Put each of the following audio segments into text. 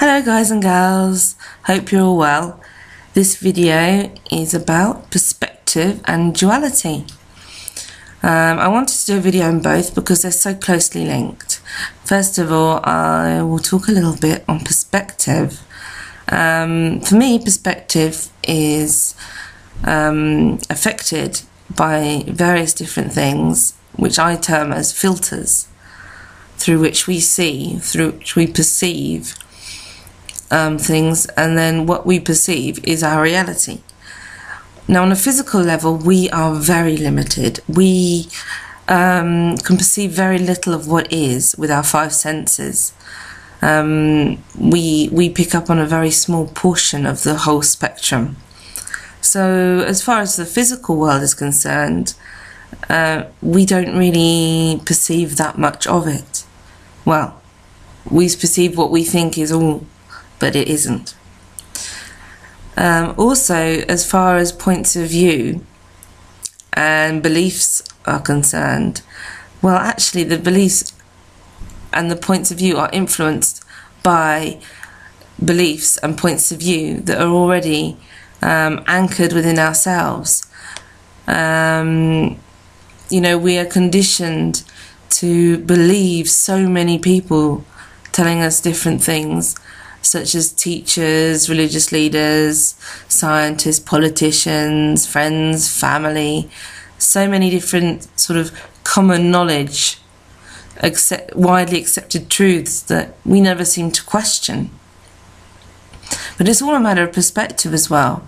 Hello guys and gals, hope you're all well. This video is about perspective and duality. I wanted to do a video on both because they're so closely linked. First of all, I will talk a little bit on perspective. For me, perspective is affected by various different things, which I term as filters, through which we see, through which we perceive things, and then what we perceive is our reality. Now, on a physical level, we are very limited. We can perceive very little of what is with our five senses. We pick up on a very small portion of the whole spectrum. So as far as the physical world is concerned, we don't really perceive that much of it. Well, we perceive what we think is all, but it isn't. Also, as far as points of view and beliefs are concerned, well, actually the beliefs and the points of view are influenced by beliefs and points of view that are already anchored within ourselves. You know, we are conditioned to believe so many people telling us different things, such as teachers, religious leaders, scientists, politicians, friends, family, so many different sort of common knowledge, widely accepted truths that we never seem to question. But it's all a matter of perspective as well.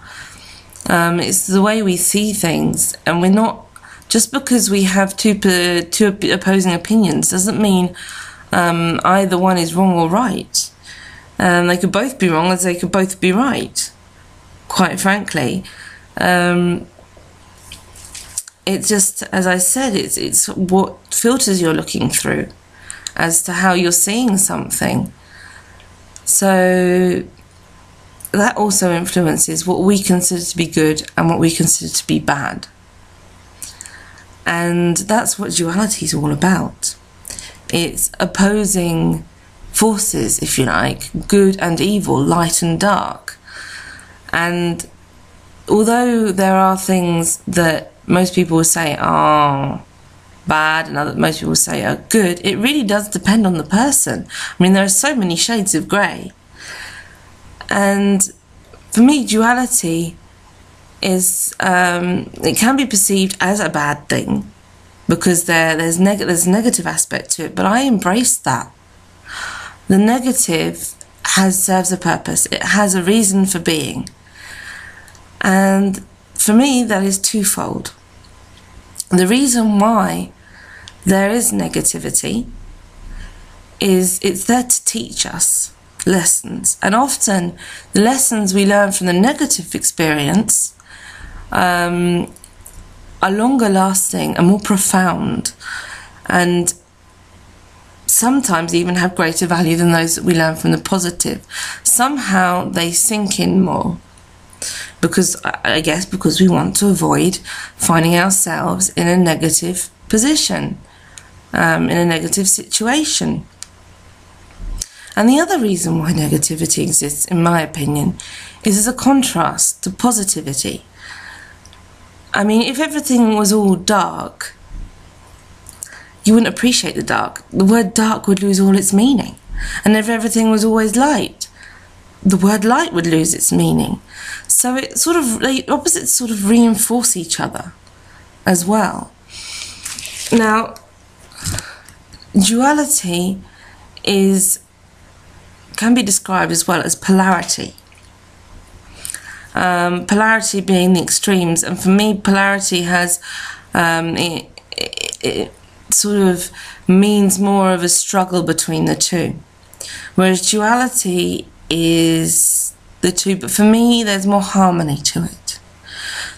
It's the way we see things, and we're not, just because we have two opposing opinions doesn't mean either one is wrong or right. They could both be wrong as they could both be right, quite frankly. It's just, as I said, it's what filters you're looking through as to how you're seeing something. So that also influences what we consider to be good and what we consider to be bad. And that's what duality is all about. It's opposing forces, if you like, good and evil, light and dark. And although there are things that most people will say are bad and other most people will say are good, it really does depend on the person. I mean, there are so many shades of grey. And for me, duality is, it can be perceived as a bad thing because there's a negative aspect to it, but I embrace that. The negative serves a purpose. It has a reason for being. And for me, that is twofold. The reason why there is negativity is it's there to teach us lessons. And often the lessons we learn from the negative experience are longer lasting and more profound, and sometimes even have greater value than those that we learn from the positive. Somehow they sink in more, because I guess because we want to avoid finding ourselves in a negative position, in a negative situation. And the other reason why negativity exists, in my opinion, is as a contrast to positivity. I mean, if everything was all dark, you wouldn't appreciate the dark. The word dark would lose all its meaning. And if everything was always light, the word light would lose its meaning. So it sort of, the opposites sort of reinforce each other as well. Now, duality can be described as well as polarity. Polarity being the extremes, and for me, polarity has it sort of means more of a struggle between the two, whereas duality is the two, but for me there's more harmony to it.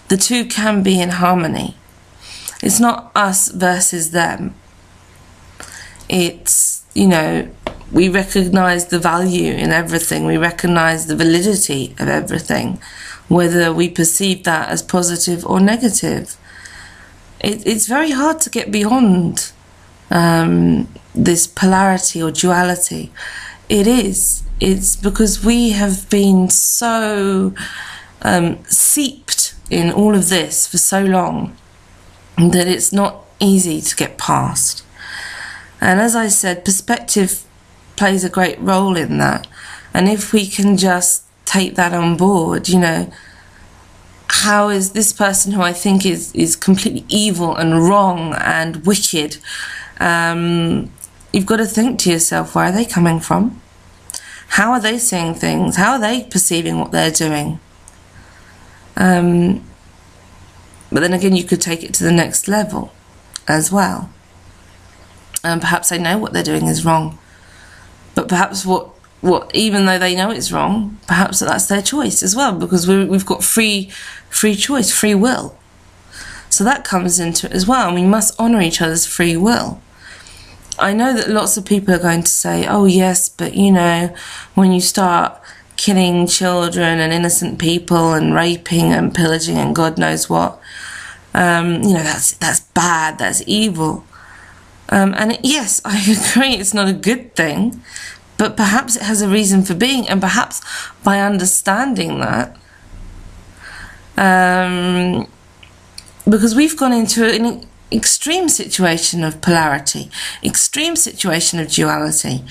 The two can be in harmony. It's not us versus them. It's, you know, we recognize the value in everything, we recognize the validity of everything, whether we perceive that as positive or negative. It's very hard to get beyond this polarity or duality. It is. it's because we have been so seeped in all of this for so long that it's not easy to get past. And as I said, perspective plays a great role in that. And if we can just take that on board, you know, how is this person who I think is completely evil and wrong and wicked, you've got to think to yourself, where are they coming from? How are they seeing things? How are they perceiving what they're doing? But then again, you could take it to the next level as well. And perhaps they know what they're doing is wrong. But perhaps what even though they know it's wrong, perhaps that's their choice as well, because we've got free choice, free will. So that comes into it as well, and we must honour each other's free will. I know that lots of people are going to say, oh yes, but you know, when you start killing children and innocent people and raping and pillaging and God knows what, you know, that's bad, that's evil. And yes, I agree, it's not a good thing, but perhaps it has a reason for being, and perhaps by understanding that, because we've gone into an extreme situation of polarity, extreme situation of duality,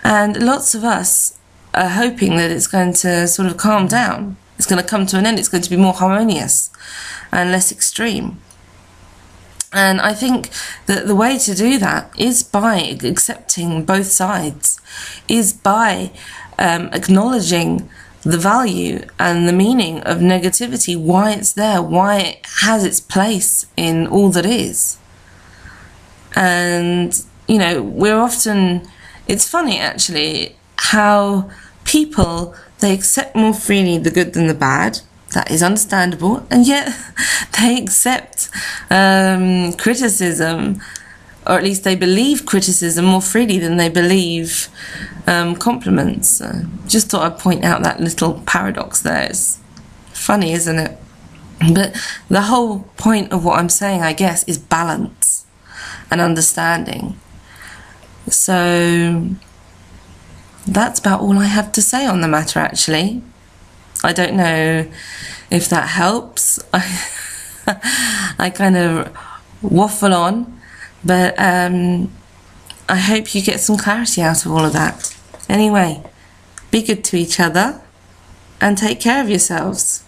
and lots of us are hoping that it's going to sort of calm down, it's going to come to an end, it's going to be more harmonious and less extreme. And I think that the way to do that is by accepting both sides, is by acknowledging the value and the meaning of negativity, why it's there, why it has its place in all that is. And, you know, we're often, it's funny actually, how people, they accept more freely the good than the bad. That is understandable, and yet they accept criticism, or at least they believe criticism more freely than they believe compliments. Just thought I'd point out that little paradox there. It's funny, isn't it? But the whole point of what I'm saying, I guess, is balance and understanding. So that's about all I have to say on the matter, actually. I don't know if that helps. I kind of waffle on, but I hope you get some clarity out of all of that. Anyway, be good to each other and take care of yourselves.